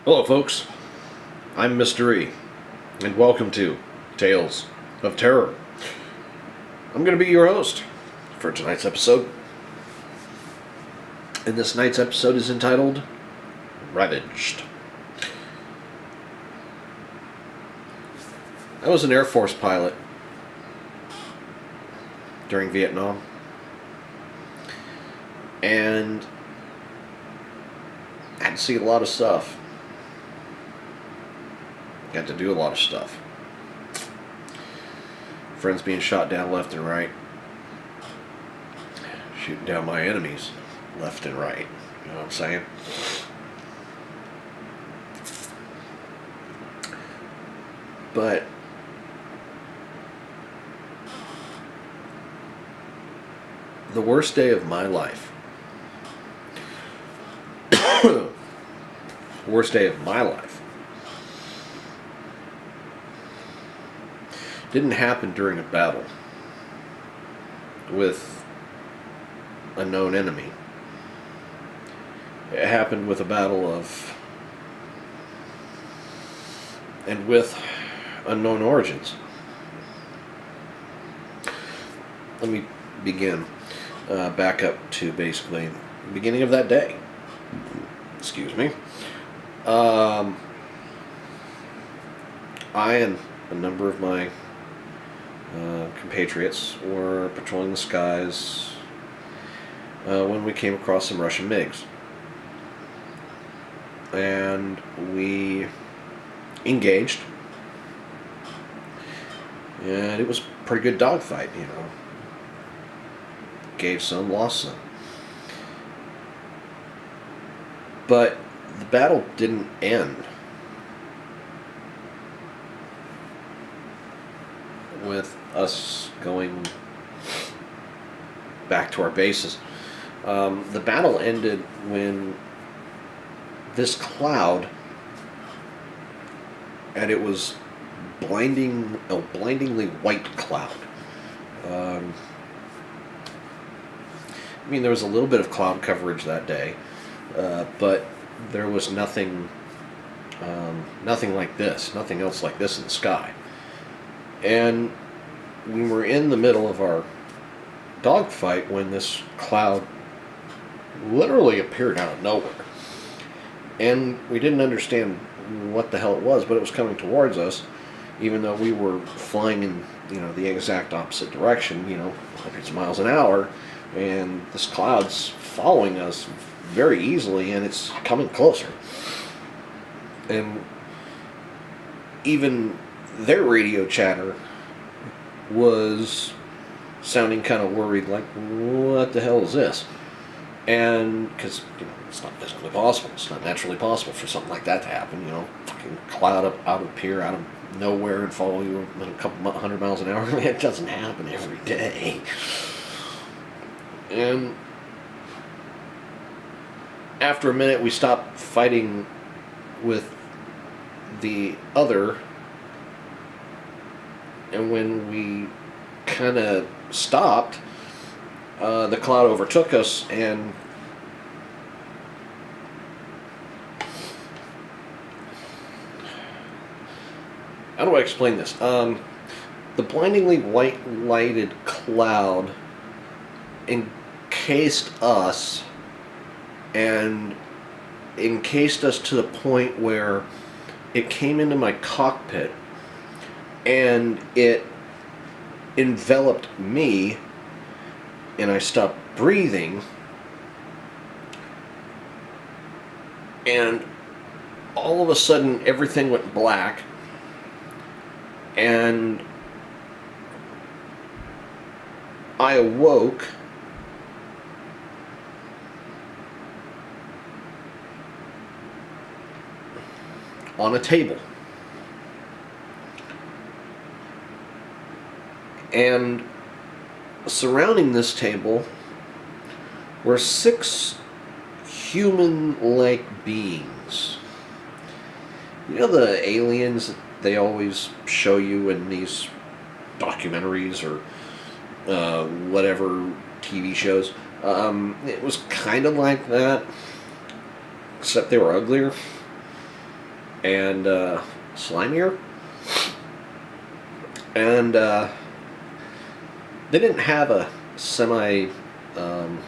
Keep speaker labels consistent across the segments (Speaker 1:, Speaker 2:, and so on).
Speaker 1: Hello, folks. I'm Mr. E, and welcome to Tales of Terror. I'm going to be your host for tonight's episode. And this night's episode is entitled Ravaged. I was an Air Force pilot during Vietnam. And I had to see a lot of stuff. Got to do a lot of stuff. Friends being shot down left and right. Shooting down my enemies left and right. You know what I'm saying? But the worst day of my life, worst day of my life, didn't happen during a battle with a known enemy. It happened with a battle of and with unknown origins. Let me begin back up to basically the beginning of that day. Excuse me. I and a number of my compatriots were patrolling the skies when we came across some Russian MiGs. And we engaged. And it was a pretty good dogfight, you know. Gave some, lost some. But the battle didn't end with us going back to our bases. The battle ended when this cloud, and it was a blindingly white cloud. I mean, there was a little bit of cloud coverage that day, but there was nothing like this, nothing else like this in the sky. And we were in the middle of our dogfight when this cloud literally appeared out of nowhere. And we didn't understand what the hell it was, but it was coming towards us, even though we were flying in, the exact opposite direction, hundreds of miles an hour, and this cloud's following us very easily, and it's coming closer. And even their radio chatter was sounding kind of worried, like, what the hell is this? And because it's not physically possible, it's not naturally possible for something like that to happen. Fucking cloud out of nowhere and follow you at a couple 100 miles an hour. It doesn't happen every day. And after a minute, we stopped fighting with the other. And when we kind of stopped, the cloud overtook us, and how do I explain this? The blindingly white lighted cloud encased us, and encased us to the point where it came into my cockpit, and it enveloped me, and I stopped breathing, and all of a sudden everything went black, and I awoke on a table. And surrounding this table were 6 human-like beings. You know the aliens that they always show you in these documentaries or whatever TV shows? It was kind of like that, except they were uglier. and slimier. And they didn't have a semi um,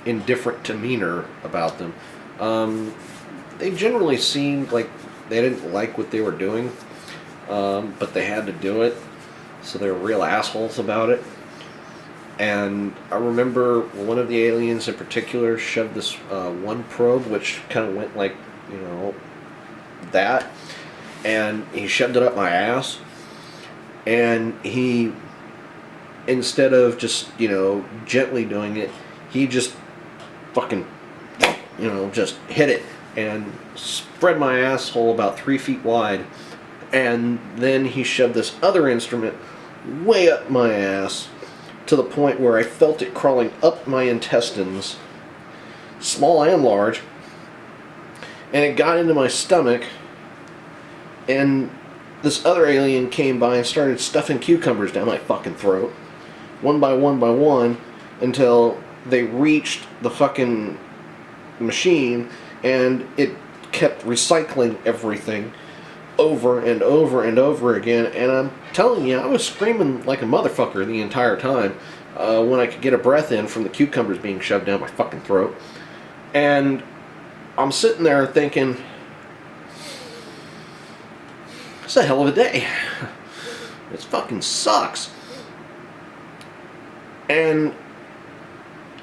Speaker 1: indifferent demeanor about them. They generally seemed like they didn't like what they were doing, but they had to do it, so they were real assholes about it. And I remember one of the aliens in particular shoved this one probe, which kind of went like, that, and he shoved it up my ass, and he, instead of just, gently doing it, he just fucking, just hit it and spread my asshole about 3 feet wide. And then he shoved this other instrument way up my ass to the point where I felt it crawling up my intestines, small and large, and it got into my stomach. And this other alien came by and started stuffing cucumbers down my fucking throat, one by one, until they reached the fucking machine, and it kept recycling everything over and over and over again. And I'm telling you, I was screaming like a motherfucker the entire time when I could get a breath in from the cucumbers being shoved down my fucking throat. And I'm sitting there thinking, it's a hell of a day. It fucking sucks. And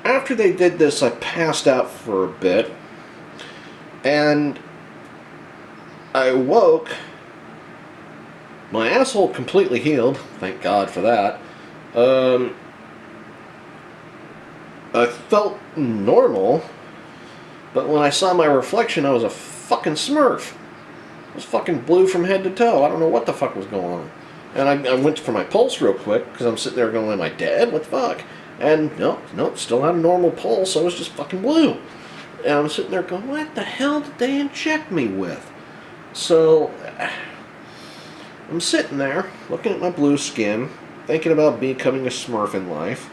Speaker 1: after they did this, I passed out for a bit, and I woke, my asshole completely healed, thank God for that. I felt normal, but when I saw my reflection, I was a fucking smurf. I was fucking blue from head to toe. I don't know what the fuck was going on. And I went for my pulse real quick, because I'm sitting there going, am I dead? What the fuck? And nope, still had a normal pulse. I was just fucking blue. And I'm sitting there going, what the hell did they inject me with? So I'm sitting there, looking at my blue skin, thinking about becoming a smurf in life.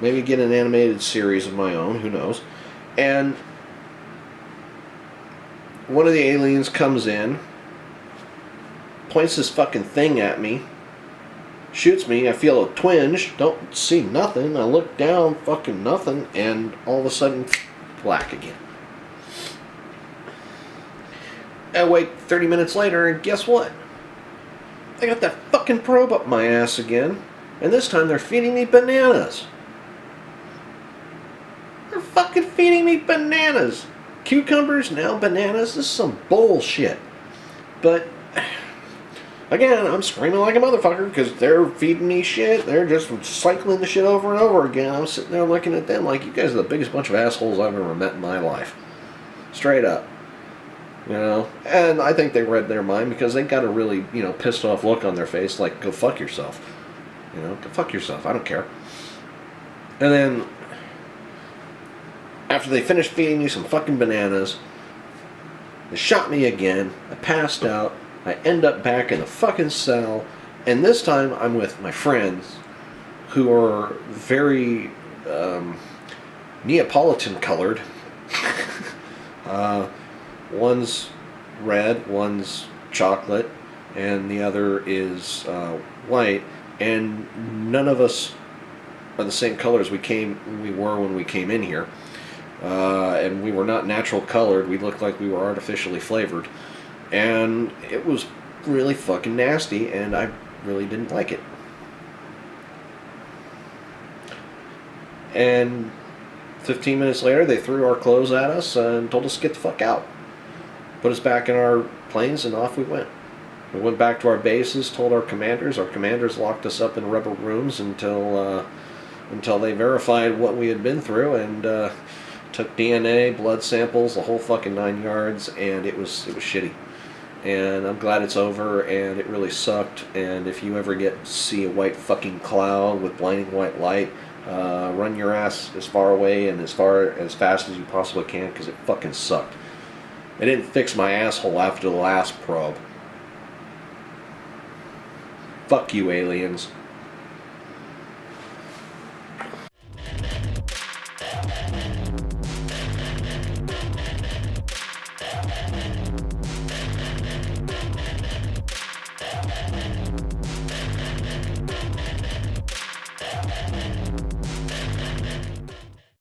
Speaker 1: Maybe get an animated series of my own, who knows. And one of the aliens comes in, points this fucking thing at me, shoots me. I feel a twinge, don't see nothing. I look down, fucking nothing, and all of a sudden, black again. I wait 30 minutes later, and guess what? I got that fucking probe up my ass again, and this time they're feeding me bananas. They're fucking feeding me bananas. Cucumbers, now bananas. This is some bullshit. But again, I'm screaming like a motherfucker because they're feeding me shit. They're just cycling the shit over and over again. I'm sitting there looking at them like, you guys are the biggest bunch of assholes I've ever met in my life. Straight up. And I think they read their mind because they got a really, pissed off look on their face like, go fuck yourself. Go fuck yourself. I don't care. And then after they finished feeding me some fucking bananas, they shot me again. I passed out. I end up back in the fucking cell, and this time I'm with my friends, who are very Neapolitan colored. One's red, one's chocolate, and the other is white. And none of us are the same colors we were when we came in here. And we were not natural colored. We looked like we were artificially flavored. And it was really fucking nasty, and I really didn't like it. And 15 minutes later, they threw our clothes at us and told us to get the fuck out. Put us back in our planes, and off we went. We went back to our bases, told our commanders. Our commanders locked us up in rubber rooms until they verified what we had been through, and took DNA, blood samples, the whole fucking 9 yards, and it was shitty. And I'm glad it's over, and it really sucked. And if you ever get to see a white fucking cloud with blinding white light, run your ass as far away and as fast as you possibly can, because it fucking sucked. They didn't fix my asshole after the last probe. Fuck you, aliens.